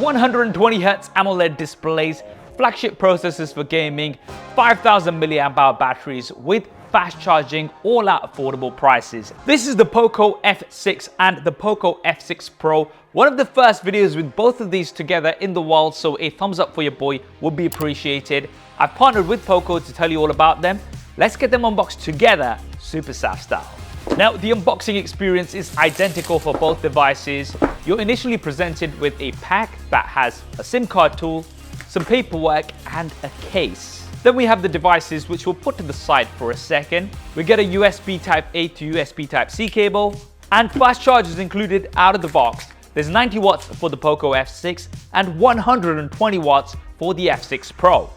120Hz AMOLED displays, flagship processors for gaming, 5000 mAh batteries with fast charging, all at affordable prices. This is the POCO F6 and the POCO F6 Pro. One of the first videos with both of these together in the world, so a thumbs up for your boy would be appreciated. I've partnered with POCO to tell you all about them. Let's get them unboxed together, SuperSaf style. Now, the unboxing experience is identical for both devices. You're initially presented with a pack that has a SIM card tool, some paperwork, and a case. Then we have the devices, which we'll put to the side for a second. We get a USB Type-A to USB Type-C cable, and fast charge is included out of the box. There's 90 watts for the POCO F6 and 120 watts for the F6 Pro.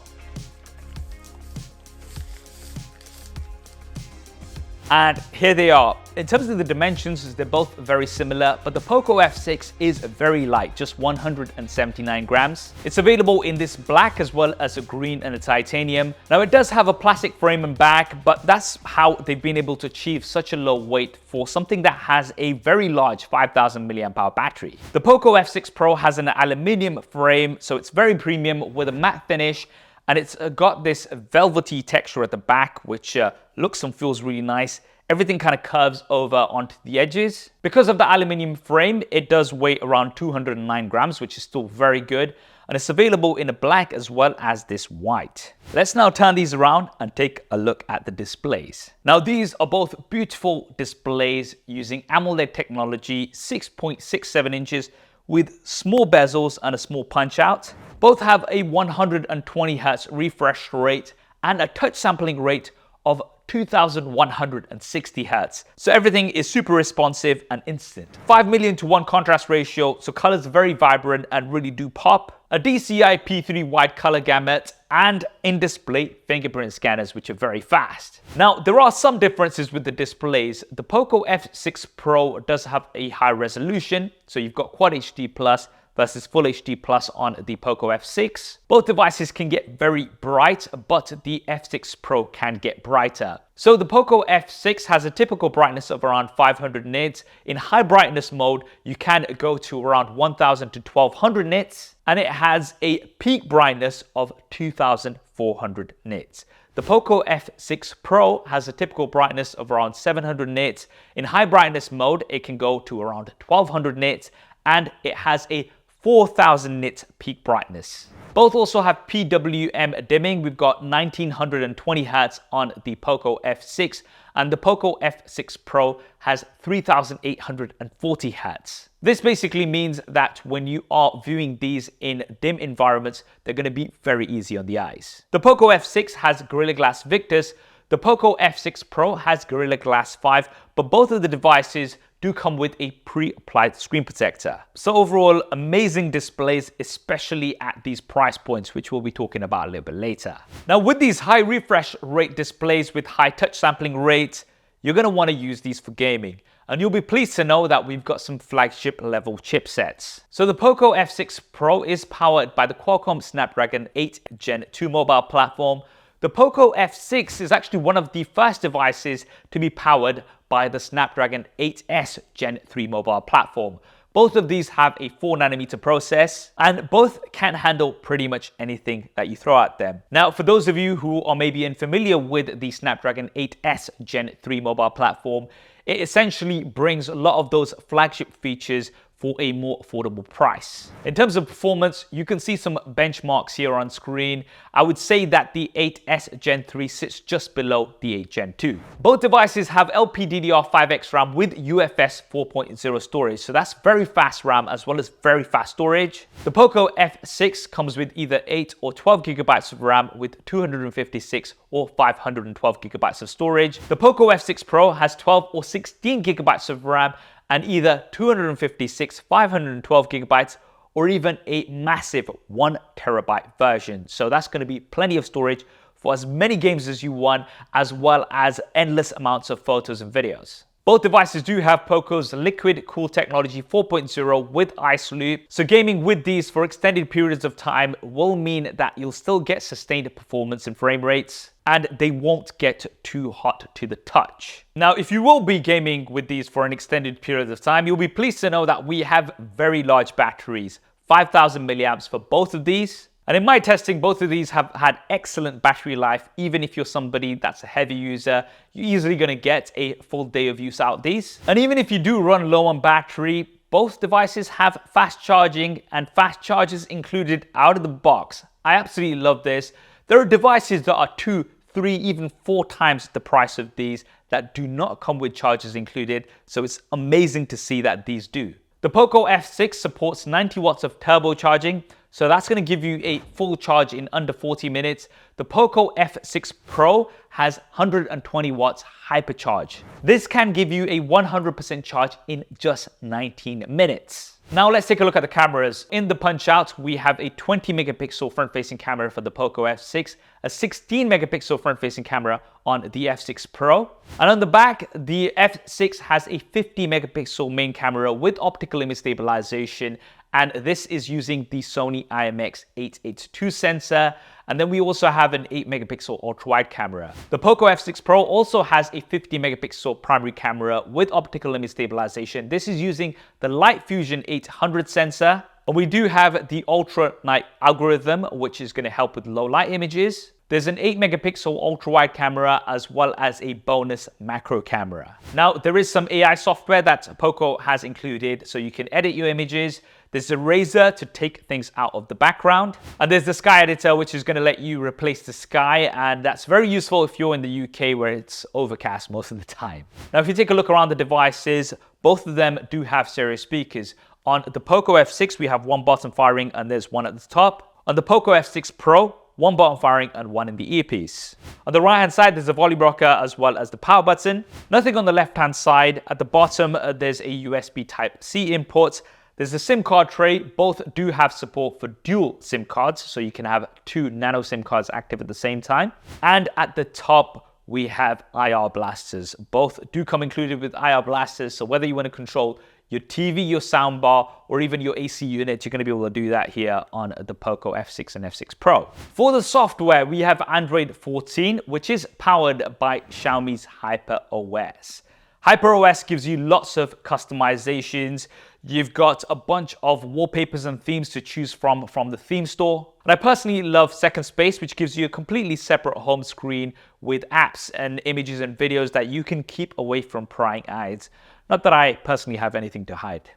And here they are. In terms of the dimensions, they're both very similar, but the POCO F6 is very light, just 179 grams. It's available in this black as well as a green and a titanium. Now, it does have a plastic frame and back, but that's how they've been able to achieve such a low weight for something that has a very large 5000 mAh battery. The POCO F6 Pro has an aluminium frame, so it's very premium with a matte finish, and it's got this velvety texture at the back, which looks and feels really nice. Everything kind of curves over onto the edges. Because of the aluminium frame, it does weigh around 209 grams, which is still very good. And it's available in a black as well as this white. Let's now turn these around and take a look at the displays. Now, these are both beautiful displays using AMOLED technology, 6.67 inches with small bezels and a small punch out. Both have a 120 Hz refresh rate and a touch sampling rate of 2160 Hz. So everything is super responsive and instant. 5:1 contrast ratio, so colors are very vibrant and really do pop. A DCI P3 wide color gamut and in-display fingerprint scanners, which are very fast. Now, there are some differences with the displays. The POCO F6 Pro does have a high resolution, so you've got Quad HD Plus versus Full HD Plus on the POCO F6. Both devices can get very bright, but the F6 Pro can get brighter. So the POCO F6 has a typical brightness of around 500 nits. In high brightness mode, you can go to around 1000 to 1200 nits, and it has a peak brightness of 2400 nits. The POCO F6 Pro has a typical brightness of around 700 nits. In high brightness mode, it can go to around 1200 nits, and it has a 4000 nit peak brightness. Both also have PWM dimming. We've got 1920 Hz on the POCO F6, and the POCO F6 Pro has 3840 Hz. This basically means that when you are viewing these in dim environments, they're going to be very easy on the eyes. The POCO F6 has Gorilla Glass Victus. The POCO F6 Pro has Gorilla Glass 5, but both of the devices do come with a pre-applied screen protector. So overall, amazing displays, especially at these price points, which we'll be talking about a little bit later. Now, with these high refresh rate displays with high touch sampling rates, you're going to want to use these for gaming. And you'll be pleased to know that we've got some flagship level chipsets. So the POCO F6 Pro is powered by the Qualcomm Snapdragon 8 Gen 2 mobile platform. The POCO F6 is actually one of the first devices to be powered by the Snapdragon 8S Gen 3 mobile platform. Both of these have a 4nm process, and both can handle pretty much anything that you throw at them. Now, for those of you who are maybe unfamiliar with the Snapdragon 8S Gen 3 mobile platform, it essentially brings a lot of those flagship features for a more affordable price. In terms of performance, you can see some benchmarks here on screen. I would say that the 8S Gen 3 sits just below the 8 Gen 2. Both devices have LPDDR5X RAM with UFS 4.0 storage, so that's very fast RAM as well as very fast storage. The POCO F6 comes with either 8 or 12 gigabytes of RAM with 256 or 512 gigabytes of storage. The POCO F6 Pro has 12 or 16 gigabytes of RAM and either 256, 512 gigabytes, or even a massive 1 terabyte version. So that's going to be plenty of storage for as many games as you want, as well as endless amounts of photos and videos. Both devices do have POCO's Liquid Cool Technology 4.0 with Ice Loop, so gaming with these for extended periods of time will mean that you'll still get sustained performance and frame rates, and they won't get too hot to the touch. Now, if you will be gaming with these for an extended period of time, you'll be pleased to know that we have very large batteries, 5,000 milliamps for both of these. And in my testing, both of these have had excellent battery life. Even if you're somebody that's a heavy user, you're easily going to get a full day of use out of these. And even if you do run low on battery, both devices have fast charging and fast chargers included out of the box. I absolutely love this. There are devices that are 2, 3, even 4 times the price of these that do not come with chargers included. So it's amazing to see that these do. The POCO F6 supports 90 watts of turbocharging, so that's going to give you a full charge in under 40 minutes. The POCO F6 Pro has 120 watts HyperCharge. This can give you a 100% charge in just 19 minutes. Now let's take a look at the cameras. In the Punch-Out, we have a 20 megapixel front-facing camera for the POCO F6, a 16 megapixel front-facing camera on the F6 Pro. And on the back, the F6 has a 50 megapixel main camera with optical image stabilization, and this is using the Sony IMX882 sensor. And then we also have an 8 megapixel ultra-wide camera. The POCO F6 Pro also has a 50 megapixel primary camera with optical image stabilization. This is using the Light Fusion 800 sensor. And we do have the ultra night algorithm, which is going to help with low light images. There's an 8 megapixel ultra-wide camera as well as a bonus macro camera. Now, there is some AI software that POCO has included, so you can edit your images. There's a razor to take things out of the background. And there's the sky editor, which is going to let you replace the sky. And that's very useful if you're in the UK where it's overcast most of the time. Now, if you take a look around the devices, both of them do have stereo speakers. On the POCO F6, we have one bottom firing and there's one at the top. On the POCO F6 Pro, one bottom firing and one in the earpiece. On the right hand side, there's a volume rocker as well as the power button. Nothing on the left hand side. At the bottom, there's a USB Type-C input. There's a SIM card tray. Both do have support for dual SIM cards, so you can have 2 nano SIM cards active at the same time. And at the top, we have IR blasters. Both do come included with IR blasters, so whether you want to control your TV, your soundbar, or even your AC unit, you're going to be able to do that here on the POCO F6 and F6 Pro. For the software, we have Android 14, which is powered by Xiaomi's HyperOS. HyperOS gives you lots of customizations. You've got a bunch of wallpapers and themes to choose from the theme store. And I personally love Second Space, which gives you a completely separate home screen with apps and images and videos that you can keep away from prying eyes. Not that I personally have anything to hide.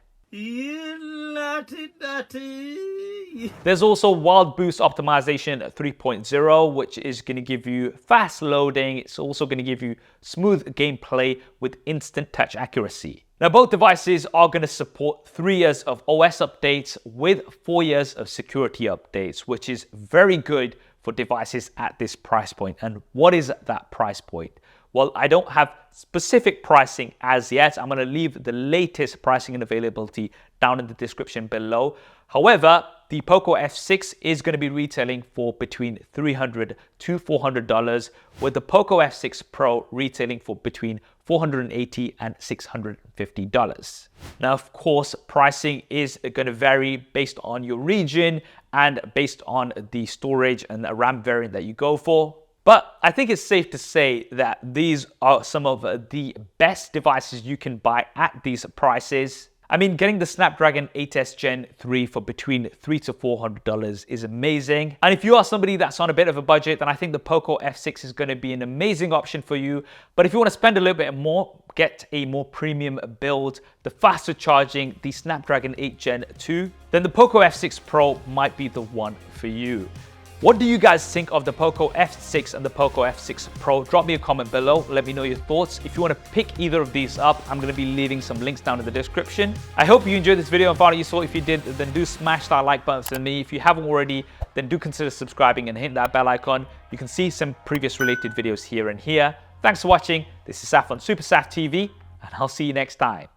There's also Wild Boost Optimization 3.0, which is going to give you fast loading. It's also going to give you smooth gameplay with instant touch accuracy. Now, both devices are going to support 3 years of OS updates with 4 years of security updates, which is very good for devices at this price point. And what is that price point? Well, I don't have specific pricing as yet. I'm going to leave the latest pricing and availability down in the description below. However, the POCO F6 is going to be retailing for between $300 to $400, with the POCO F6 Pro retailing for between $480 and $650. Now, of course, pricing is going to vary based on your region and based on the storage and the RAM variant that you go for. But I think it's safe to say that these are some of the best devices you can buy at these prices. I mean, getting the Snapdragon 8S Gen 3 for between $300 to $400 is amazing. And if you are somebody that's on a bit of a budget, then I think the POCO F6 is going to be an amazing option for you. But if you want to spend a little bit more, get a more premium build, the faster charging, the Snapdragon 8 Gen 2, then the POCO F6 Pro might be the one for you. What do you guys think of the POCO F6 and the POCO F6 Pro? Drop me a comment below. Let me know your thoughts. If you want to pick either of these up, I'm going to be leaving some links down in the description. I hope you enjoyed this video and found it useful. If you did, then do smash that like button for me. If you haven't already, then do consider subscribing and hit that bell icon. You can see some previous related videos here and here. Thanks for watching. This is Saf on SuperSaf TV, and I'll see you next time.